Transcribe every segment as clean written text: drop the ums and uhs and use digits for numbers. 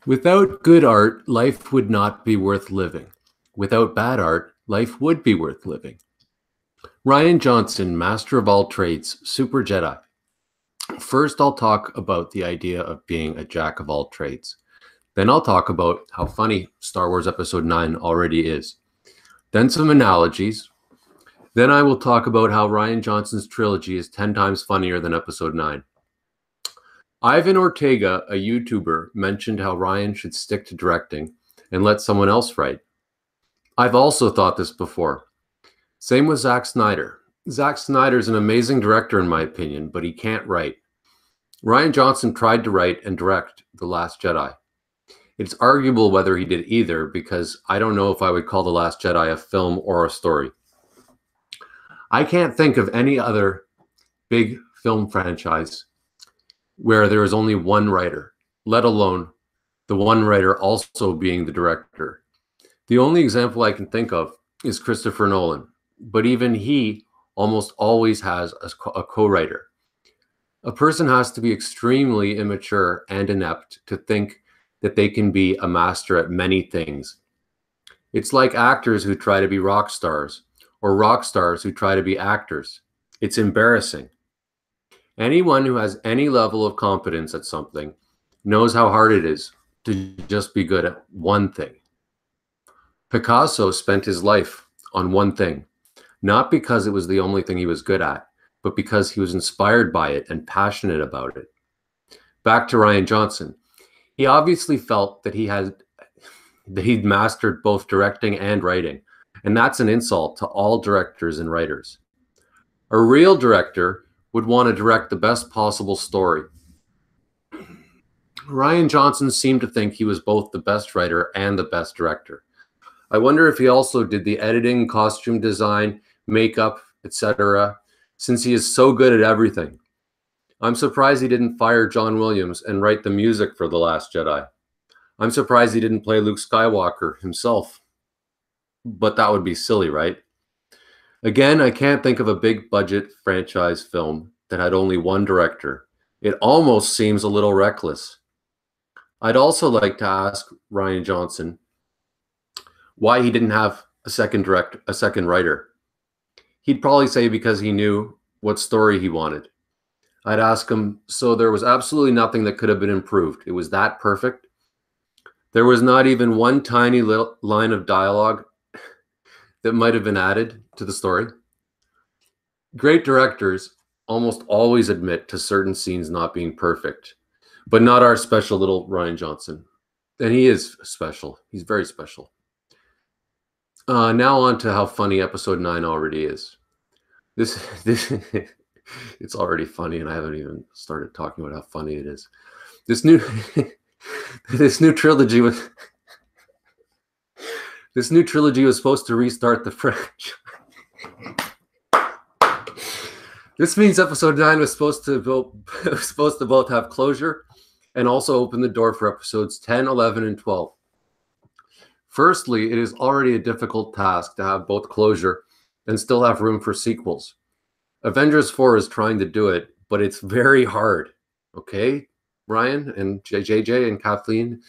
Without good art, life would not be worth living. Without bad art, life would be worth living. Rian Johnson, master of all trades, super Jedi. First, I'll talk about the idea of being a jack of all trades. Then I'll talk about how funny Star Wars Episode 9 already is. Then some analogies. Then I will talk about how Rian Johnson's trilogy is 10 times funnier than Episode 9. Ivan Ortega, a YouTuber, mentioned how Rian should stick to directing and let someone else write. I've also thought this before. Same with Zack Snyder. Zack Snyder's an amazing director in my opinion, but he can't write. Rian Johnson tried to write and direct The Last Jedi. It's arguable whether he did either because I don't know if I would call The Last Jedi a film or a story. I can't think of any other big film franchise where there is only one writer, let alone the one writer also being the director. The only example I can think of is Christopher Nolan, but even he almost always has a co-writer. A person has to be extremely immature and inept to think that they can be a master at many things. It's like actors who try to be rock stars, or rock stars who try to be actors. It's embarrassing. Anyone who has any level of competence at something knows how hard it is to just be good at one thing. Picasso spent his life on one thing, not because it was the only thing he was good at, but because he was inspired by it and passionate about it. Back to Rian Johnson. He obviously felt that he'd mastered both directing and writing, and that's an insult to all directors and writers. A real director would want to direct the best possible story. Rian Johnson seemed to think he was both the best writer and the best director. I wonder if he also did the editing, costume design, makeup, etc., since he is so good at everything. I'm surprised he didn't fire John Williams and write the music for The Last Jedi. I'm surprised he didn't play Luke Skywalker himself. But that would be silly, right? Again, I can't think of a big budget franchise film that had only one director. It almost seems a little reckless. I'd also like to ask Rian Johnson why he didn't have a second writer. He'd probably say because he knew what story he wanted. I'd ask him, so there was absolutely nothing that could have been improved. It was that perfect. There was not even one tiny little line of dialogue that might have been added to the story. Great directors almost always admit to certain scenes not being perfect, but not our special little Rian Johnson. And he is special. He's very special. Now on to how funny Episode 9 already is. This it's already funny, and I haven't even started talking about how funny it is. This new trilogy was supposed to restart the franchise. This means Episode 9 was supposed to both have closure and also open the door for Episodes 10, 11, and 12. Firstly, it is already a difficult task to have both closure and still have room for sequels. Avengers 4 is trying to do it, but it's very hard. Okay, Ryan and JJ and Kathleen?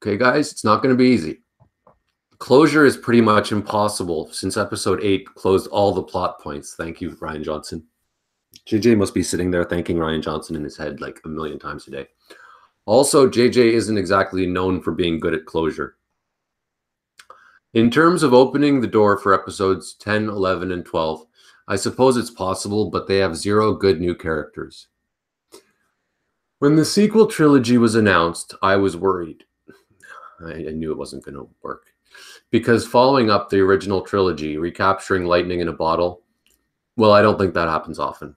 Okay, guys, it's not going to be easy. Closure is pretty much impossible since Episode 8 closed all the plot points. Thank you, Rian Johnson. JJ must be sitting there thanking Rian Johnson in his head like a million times a day. Also, JJ isn't exactly known for being good at closure. In terms of opening the door for Episodes 10, 11, and 12, I suppose it's possible, but they have zero good new characters. When the sequel trilogy was announced, I was worried. I knew it wasn't going to work. Because following up the original trilogy, recapturing lightning in a bottle, well, I don't think that happens often.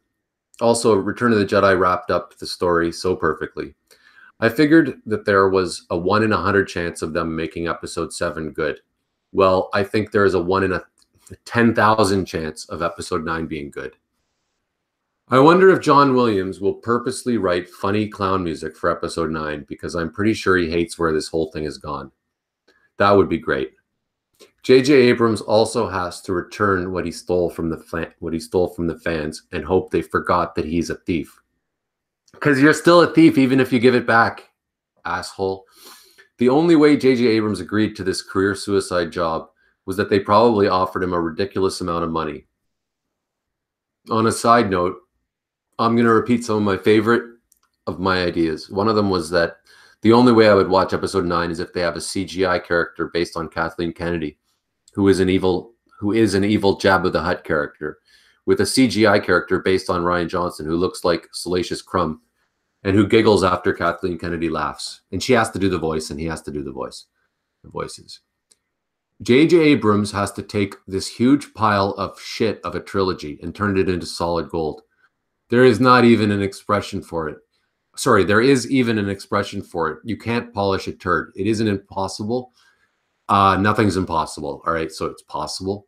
Also, Return of the Jedi wrapped up the story so perfectly. I figured that there was a 1 in 100 chance of them making Episode 7 good. Well, I think there is a 1 in 10,000 chance of Episode 9 being good. I wonder if John Williams will purposely write funny clown music for Episode 9 because I'm pretty sure he hates where this whole thing has gone. That would be great. JJ Abrams also has to return what he stole from the fans and hope they forgot that he's a thief. Because you're still a thief even if you give it back. asshole. The only way JJ Abrams agreed to this career suicide job was that they probably offered him a ridiculous amount of money. On a side note, I'm going to repeat some of my favorite of my ideas. One of them was that the only way I would watch episode 9 is if they have a CGI character based on Kathleen Kennedy, who is an evil Jabba the Hutt character, with a CGI character based on Rian Johnson, who looks like Salacious Crumb and who giggles after Kathleen Kennedy laughs. And she has to do the voice, and he has to do the voices. JJ Abrams has to take this huge pile of shit of a trilogy and turn it into solid gold. There is not even an expression for it. Sorry, there is even an expression for it. You can't polish a turd. It isn't impossible. Nothing's impossible. All right, so it's possible.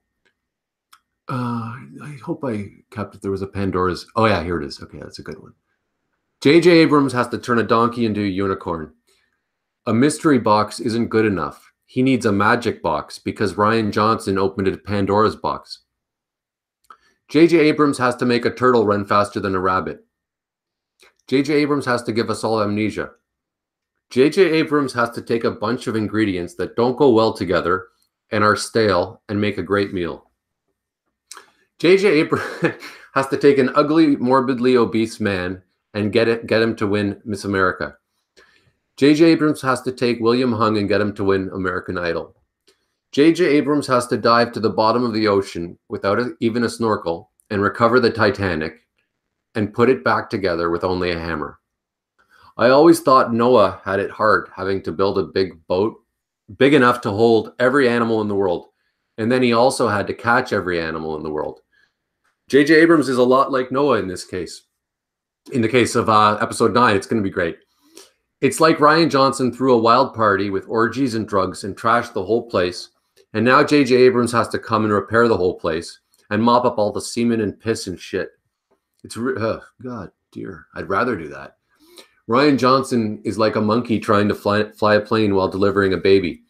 I hope I kept it. There was a Pandora's. Oh, yeah, here it is. Okay, that's a good one. JJ Abrams has to turn a donkey into a unicorn. A mystery box isn't good enough. He needs a magic box because Rian Johnson opened a Pandora's box. JJ Abrams has to make a turtle run faster than a rabbit. JJ Abrams has to give us all amnesia. JJ Abrams has to take a bunch of ingredients that don't go well together and are stale and make a great meal. JJ Abrams has to take an ugly, morbidly obese man and get him to win Miss America. JJ Abrams has to take William Hung and get him to win American Idol. JJ Abrams has to dive to the bottom of the ocean without even a snorkel and recover the Titanic and put it back together with only a hammer. I always thought Noah had it hard, having to build a big boat big enough to hold every animal in the world. And then he also had to catch every animal in the world. JJ Abrams is a lot like Noah in this case. In the case of episode 9, it's going to be great. It's like Rian Johnson threw a wild party with orgies and drugs and trashed the whole place. And now JJ Abrams has to come and repair the whole place and mop up all the semen and piss and shit. It's, God, dear, I'd rather do that. Rian Johnson is like a monkey trying to fly a plane while delivering a baby.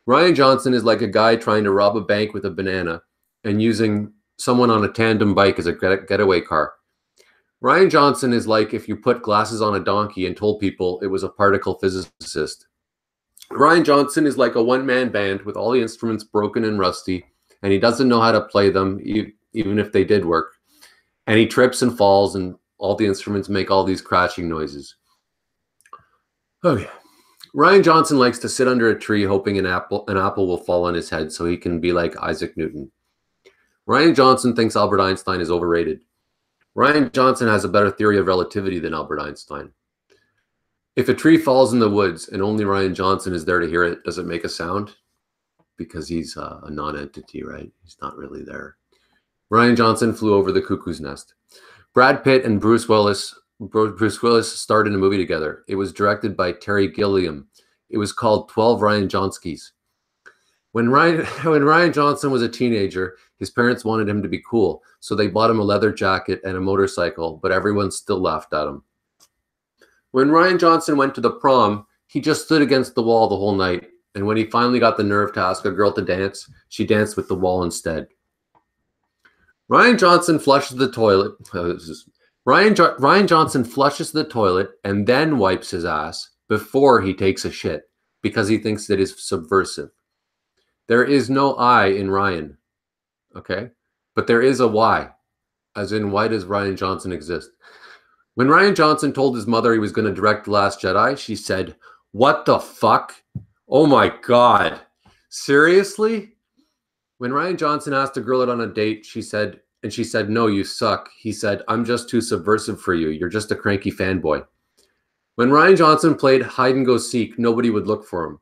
Rian Johnson is like a guy trying to rob a bank with a banana and using someone on a tandem bike as a getaway car. Rian Johnson is like if you put glasses on a donkey and told people it was a particle physicist. Rian Johnson is like a one-man band with all the instruments broken and rusty, and he doesn't know how to play them, even if they did work. And he trips and falls, and all the instruments make all these crashing noises. Okay. Rian Johnson likes to sit under a tree hoping an apple will fall on his head so he can be like Isaac Newton. Rian Johnson thinks Albert Einstein is overrated. Rian Johnson has a better theory of relativity than Albert Einstein. If a tree falls in the woods and only Rian Johnson is there to hear it, does it make a sound? Because he's a non-entity, right? He's not really there. Rian Johnson flew over the cuckoo's nest. Brad Pitt and Bruce Willis starred in a movie together. It was directed by Terry Gilliam. It was called 12 Rian Johnskis. When Rian Johnson was a teenager, his parents wanted him to be cool, so they bought him a leather jacket and a motorcycle, but everyone still laughed at him. When Rian Johnson went to the prom, he just stood against the wall the whole night, and when he finally got the nerve to ask a girl to dance, she danced with the wall instead. Rian Johnson flushes the toilet. Rian Johnson flushes the toilet and then wipes his ass before he takes a shit because he thinks it is subversive. There is no I in Rian, okay? But there is a Y, as in why does Rian Johnson exist? When Rian Johnson told his mother he was going to direct The Last Jedi, she said, "What the fuck? Oh my God. Seriously?" When Rian Johnson asked a girl out on a date, she said, "No, you suck." He said, "I'm just too subversive for you. You're just a cranky fanboy." When Rian Johnson played hide and go seek, nobody would look for him.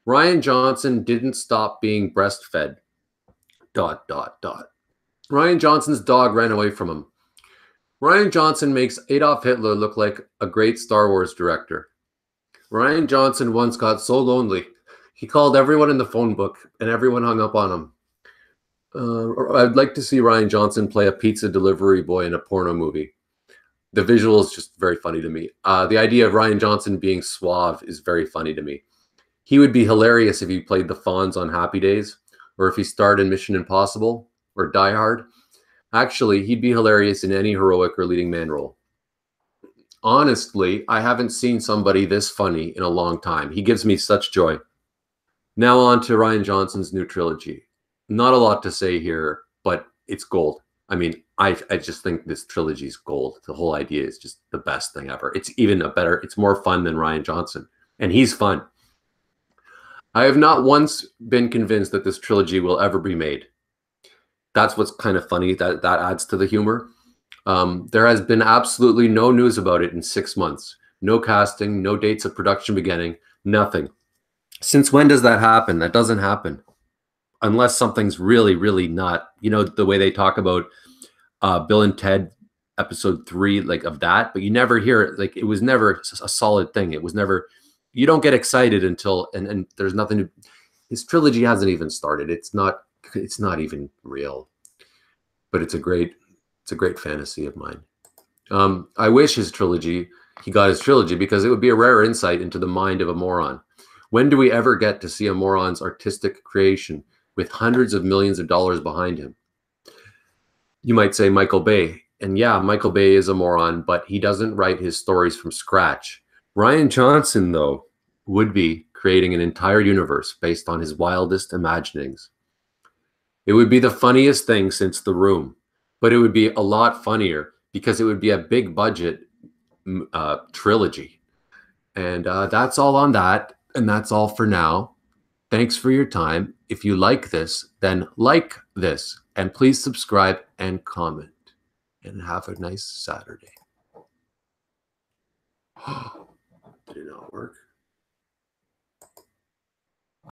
Rian Johnson didn't stop being breastfed. ... Rian Johnson's dog ran away from him. Rian Johnson makes Adolf Hitler look like a great Star Wars director. Rian Johnson once got so lonely, he called everyone in the phone book and everyone hung up on him. I'd like to see Rian Johnson play a pizza delivery boy in a porno movie. The visual is just very funny to me. The idea of Rian Johnson being suave is very funny to me. He would be hilarious if he played the Fonz on Happy Days, or if he starred in Mission Impossible or Die Hard. Actually, he'd be hilarious in any heroic or leading man role. Honestly, I haven't seen somebody this funny in a long time. He gives me such joy. Now on to Rian Johnson's new trilogy. Not a lot to say here, but it's gold. I mean, I just think this trilogy is gold. The whole idea is just the best thing ever. It's even it's more fun than Rian Johnson. And he's fun. I have not once been convinced that this trilogy will ever be made. That's what's kind of funny. That adds to the humor. There has been absolutely no news about it in 6 months. No casting, no dates of production beginning, nothing. Since when does that happen? That doesn't happen unless something's really, really not. You know, the way they talk about Bill and Ted episode 3, like of that, but you never hear it. Like it was never a solid thing. It was never. You don't get excited until and there's nothing to. His trilogy hasn't even started. It's not even real, but it's a great fantasy of mine. I wish he got his trilogy, because it would be a rare insight into the mind of a moron. When do we ever get to see a moron's artistic creation with hundreds of millions of dollars behind him? You might say Michael Bay. And yeah, Michael Bay is a moron, but he doesn't write his stories from scratch. Rian Johnson, though, would be creating an entire universe based on his wildest imaginings. It would be the funniest thing since The Room, but it would be a lot funnier because it would be a big budget trilogy. And that's all on that. And that's all for now. Thanks for your time. If you like this, then like this. And please subscribe and comment. And have a nice Saturday. Did it not work?